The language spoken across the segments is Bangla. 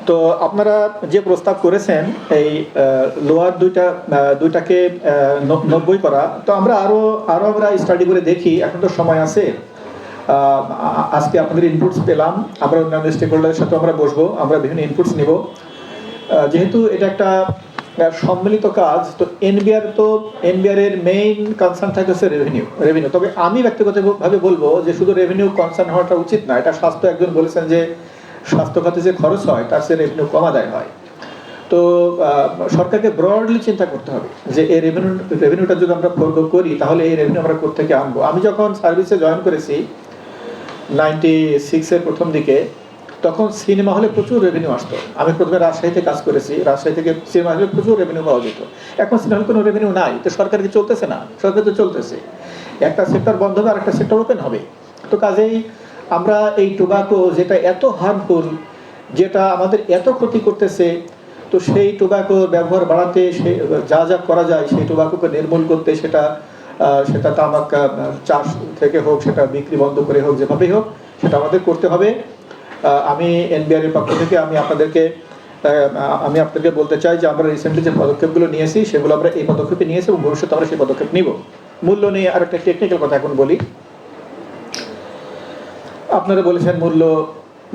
তো আপনারা যে প্রস্তাব করেছেন এই লোয়ার দুইটাকে 90 করা, তো আমরা আরো আমরা স্টাডি করে দেখি, এখন তো সময় আছে। আজকে আপনাদের ইনপুটস পেলাম, আমরা অন্যান্য স্টেক হোল্ডারের সাথে আমরা বসবো, আমরা বিভিন্ন ইনপুটস নিব। যেহেতু এটা একটা সম্মিলিত কাজ, তো এনবিআর এর মেইন কনসার্ন থাকে হচ্ছে রেভিনিউ। তবে আমি ব্যক্তিগতভাবে বলবো যে শুধু রেভিনিউ কনসার্ন হওয়াটা উচিত না। এটা স্বাস্থ্য, একজন বলেছেন যে স্বাস্থ্য খাতে যে খরচ হয় তার চেয়ে রেভিনিউ কম আদায় হয়। তো সরকারকে ব্রডলি চিন্তা করতে হবে যে এই রেভিনিউটা যদি আমরা ফোরগো করি তাহলে এই রেভিনিউ আমরা কোত্থেকে আনবো। আমি যখন সার্ভিসে জয়েন করেছি 96-এর প্রথম দিকে, তখন সিনেমা হলে প্রচুর রেভিনিউ আসতো। আমি প্রথমে রাজশাহীতে কাজ করেছি, রাজশাহী থেকে সিনেমা হলে প্রচুর রেভিনিউ পাওয়া যেত। এখন সিনেমা হলে কোনো রেভিনিউ নাই, তো সরকার কি চলতেছে না? সরকার তো চলতেছে, একটা সেক্টর বন্ধ হবে আর একটা সেক্টর ওপেন হবে। তো কাজেই আমরা এই টোবাকো, যেটা এত হার্মফুল, যেটা আমাদের এত ক্ষতি করতেছে, তো সেই টোবাকোর ব্যবহার বাড়াতে যা যা করা যায় সেই টোবাকোকে নির্মূল করতে, সেটা তামাক চাষ থেকে হোক, সেটা বিক্রি বন্ধ করে হোক, যেভাবেই হোক সেটা আমাদের করতে হবে। আমি এনবিআর এর পক্ষ থেকে আমি আপনাদেরকে বলতে চাই যে আমরা রিসেন্টলি যে পদক্ষেপগুলো নিয়েছি সেগুলো আমরা এই পদক্ষেপে নিয়েছি এবং ভবিষ্যতে আমরা সেই পদক্ষেপ নিব। মূল্য নিয়ে আর একটা টেকনিক্যাল কথা এখন বলি। আপনারা বলেছেন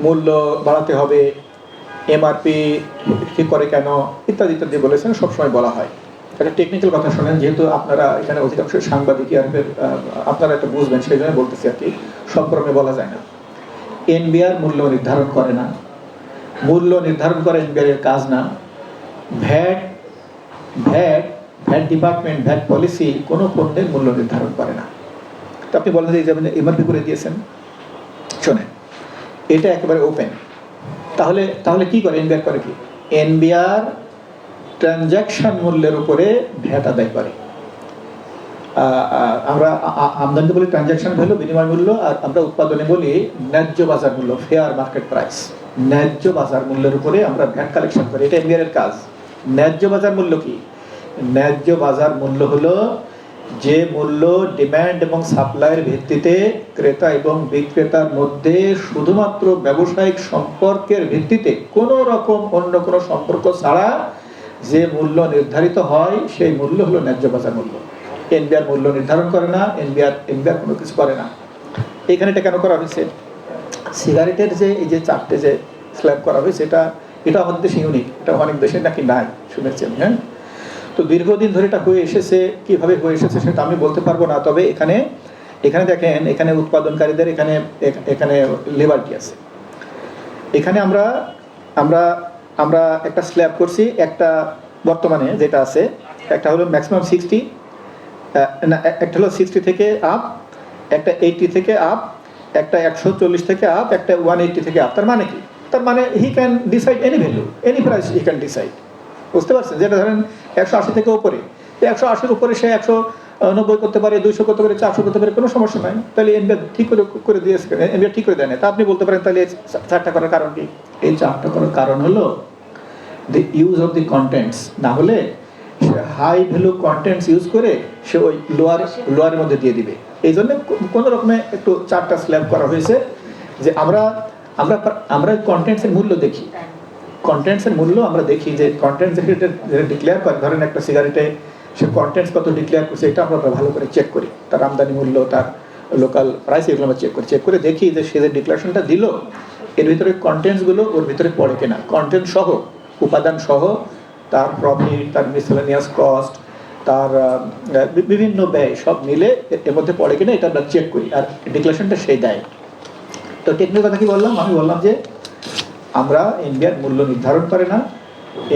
মূল্য বাড়াতে হবে, এমআরপি ঠিক করে কেন, ইত্যাদি ইত্যাদি বলেছেন, সবসময় বলা হয়। একটা টেকনিক্যাল কথা শোনেন, যেহেতু আপনারা এখানে অধিকাংশ সাংবাদিক, আপনারা একটা বুঝবেন সেই জন্য বলতেছি আর কি। সব ক্রমে বলা যায় না। এনবিআর মূল্য নির্ধারণ করে না, মূল্য নির্ধারণ করে এনবিআর এর কাজ না। ভ্যাট ডিপার্টমেন্ট, ভ্যাট পলিসি কোনো পণ্যের মূল্য নির্ধারণ করে না। তো আপনি বলেন যে এমআরপি করে দিয়েছেন, শোনেন এটা একেবারে ওপেন। তাহলে কি করে এনবিআর? করে কি? এনবিআর ট্রানজাকশন মূল্যের উপরে ভ্যাট আদায় করে। আমরা আমদানি বলি ট্রানজাকশন ভ্যালু, বিনিময় মূল্য, আর আমরা উৎপাদনে বলি ন্যায্য বাজার মূল্য, ফেয়ার মার্কেট প্রাইস। ন্যায্য বাজার মূল্যের উপরে আমরা ভ্যাট কালেকশন করি, এটা এনবিআর এর কাজ। ন্যায্য বাজার মূল্য কি? ন্যায্য বাজার মূল্য হলো যে মূল্য ডিমান্ড এবং সাপ্লাইয়ের ভিত্তিতে ক্রেতা এবং বিক্রেতার মধ্যে শুধুমাত্র ব্যবসায়িক সম্পর্কের ভিত্তিতে কোনো রকম অন্য কোনো সম্পর্ক ছাড়া যে মূল্য নির্ধারিত হয়, সেই মূল্য হলো ন্যায্য বাজার মূল্য। এনবিআর মূল্য নির্ধারণ করে না, এনবিআর কোনো কিছু করে না। এখানে এটা কেন করা হয়েছে? সিগারেটের যে এই যে 4টে যে স্ল্যাব করা হয়েছে, এটা আমাদের দেশে ইউনিক, এটা অনেক দেশে নাকি নাই, শুনেছি আমি। হ্যাঁ, তো দীর্ঘদিন ধরে এটা হয়ে এসেছে। কিভাবে হয়ে এসেছে সেটা আমি বলতে পারবো না, তবে এখানে দেখেন, এখানে উৎপাদনকারীদের এখানে লিবার্টি আছে। এখানে আমরা একটা স্ল্যাব করছি, একটা বর্তমানে যেটা আছে, একটা হলো ম্যাক্সিমাম 60, না একটা হলো 60 থেকে আপ, একটা 80 থেকে আপ, একটা 140 থেকে আপ, একটা 180 থেকে আপ। তার মানে কি? তার মানে he can decide any value, any price he can decide. বুঝতে পারছেন? যেটা ধরেন 180 থেকে উপরে, 180-র উপরে সে 190 করতে পারে, 200 করতে পারে, 400 করতে পারে, কোনো সমস্যা নাই। তাহলে এনবিআর ঠিক করে দিয়েছে, এনবিআর ঠিক করে দেয় না। তা আপনি বলতে পারেন তাহলে 4টা করার কারণ কি? এই 4টা করার কারণ হলো দি ইউজ অফ দি কন্টেন্টস। না হলে সে হাই ভ্যালু কন্টেন্টস ইউজ করে সে ওই লোয়ারের মধ্যে দিয়ে দিবে। এই জন্য কোনো রকমে একটু 4টা স্ল্যাব করা হয়েছে, যে আমরা কন্টেন্টসের মূল্য দেখি। কন্টেন্টসের মূল্য আমরা দেখি, যে কন্টেন্টস যেটা ডিক্লেয়ার করে, ধরেন একটা সিগারেটে সে কন্টেন্টস কত ডিক্লেয়ার করছে, এটা আমরা ভালো করে চেক করি। তার আমদানি মূল্য, তার লোকাল প্রাইস, এগুলো আমরা চেক করে দেখি যে সে যে ডিক্লারেশনটা দিল এর ভিতরে কন্টেন্টসগুলো ওর ভিতরে পড়ে কিনা। কন্টেন্ট সহ, উপাদান সহ, তার প্রফিট, তার মিসেলেনিয়াস কস্ট, তার বিভিন্ন ব্যয় সব মিলে এর মধ্যে পড়ে কিনা, এটা আমরা চেক করি, আর ডিক্লারেশনটা সেই দেয়। তো টেকনিক্যাল কথা কি বললাম? আমি বললাম যে আমরা এনবিআর মূল্য নির্ধারণ করে না।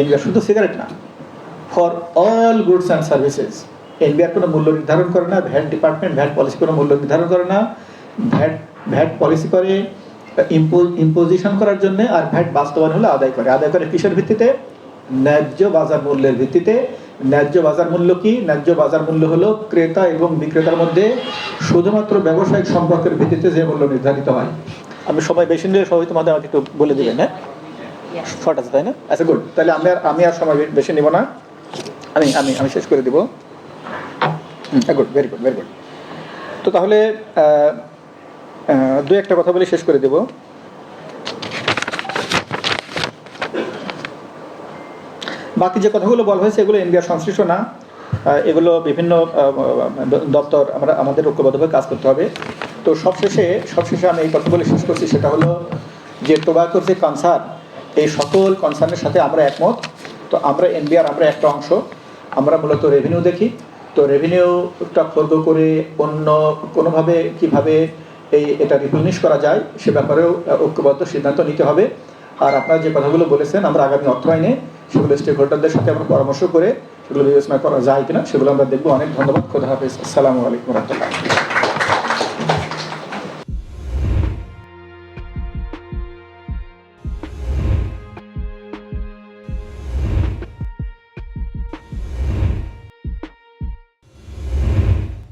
এনবিআর শুধু সিগারেট না, for all goods and services NBR কোনো মূল্য নির্ধারণ করে না। ভ্যাট ডিপার্টমেন্ট ভ্যাট পলিসি কোনো মূল্য নির্ধারণ করে না। ভ্যাট পলিসি করে ইম্পোজিশন করার জন্য, আর ভ্যাট বাস্তবায়ন হলে আদায় করে কিসের ভিত্তিতে? ন্যায্য বাজার মূল্যের ভিত্তিতে। ন্যায্য বাজার মূল্য কি? ন্যায্য বাজার মূল্য হলো ক্রেতা এবং বিক্রেতার মধ্যে শুধুমাত্র ব্যবসায়িক সম্পর্কের ভিত্তিতে যে মূল্য নির্ধারিত হয়। আমি সময় বেশি নিলে সবাই তোমাদের আমাকে একটু বলে দিবেন। হ্যাঁ, শর্ট আছে তাই না? আচ্ছা, গুড। তাহলে আমি আর সময় বেশি নিব না, আমি শেষ করে দিব। Good, very good. তো তাহলে 2-1টা কথা বলে শেষ করে দেব। বাকি যে কথাগুলো বলা হয়েছে এগুলো এনবিআর সংশ্লিষ্ট না, এগুলো বিভিন্ন দপ্তর আমাদের ঐক্যবদ্ধভাবে কাজ করতে হবে। তো সবশেষে আমি এই কথা বলে শেষ করছি, সেটা হলো যে টোবাকোর যে কনসার্ন, এই সকল কনসার্নের সাথে আমরা একমত। তো আমরা এনবিআর আমরা একটা অংশ, আমরা মূলত রেভিনিউ দেখি। তো রেভিনিউটা খর্গ করে অন্য কোনোভাবে কিভাবে এটা রিপ্লেনিশ করা যায় সে ব্যাপারেও ঐক্যবদ্ধ সিদ্ধান্ত নিতে হবে। আর আপনারা যে কথাগুলো বলেছেন আমরা আগামী অর্থ আইনে সেগুলো স্টেক হোল্ডারদের সাথে আমরা পরামর্শ করে সেগুলো বিবেচনা করা যায় কিনা সেগুলো আমরা দেখবো। অনেক ধন্যবাদ। খোদা হাফেজ। আসসালামু আলাইকুম রহমতুল্লাহ।